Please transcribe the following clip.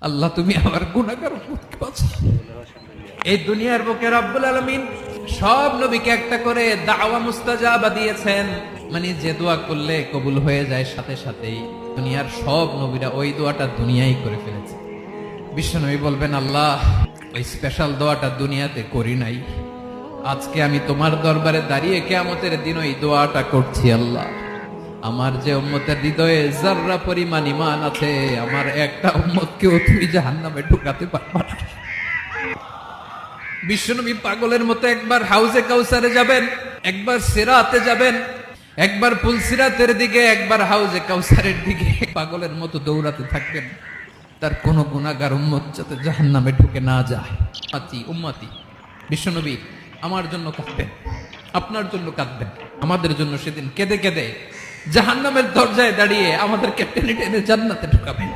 আল্লাহ তুমি আমার গুনাহগার উম্মতকে বাঁচাও। এই দুনিয়ার বুকে রব্বুল আলামিন সব নবীকে একটা করে দাওয়া মুস্তাজাবা দিয়েছেন, মানে যে দোয়া করলে কবুল হয়ে যায় সাথে সাথেই। দুনিয়ার সব নবীরা ওই দোয়াটা দুনিয়ায় করে ফেলেছে। বিশ্বনবী বলবেন, আল্লাহ ওই স্পেশাল দোয়াটা দুনিয়াতে করি নাই, আজকে আমি তোমার দরবারে দাঁড়িয়ে কিয়ামতের দিন ওই দোয়াটা করছি। আল্লাহ আমার যে উম্মতের হৃদয়ে যাররা পরিমাণ ঈমান আছে, আমার একটা উম্মতকেও তুমি জাহান্নামে ঢুকাতে পারবা না। বিশ্বনবী পাগলের মতো একবার হাউজে কাউসারে যাবেন, একবার সিরাতে যাবেন, একবার পুলসিরাতের দিকে, একবার হাউজে কাউসারের দিকে পাগলের মতো দৌড়াতে থাকবেন। তার কোন গুনাহগার উম্মত যাতে জাহান্নামে ঢুকে না যায়। উম্মতি বিশ্বনবী আমার জন্য কাঁদবেন, আপনার জন্য কাঁদবেন, আমাদের জন্য সেদিন কেঁদে কেঁদে জাহান্নামের দরজায় দাঁড়িয়ে আমাদেরকে টেনে টেনে জান্নাতে ঢুকাবেন।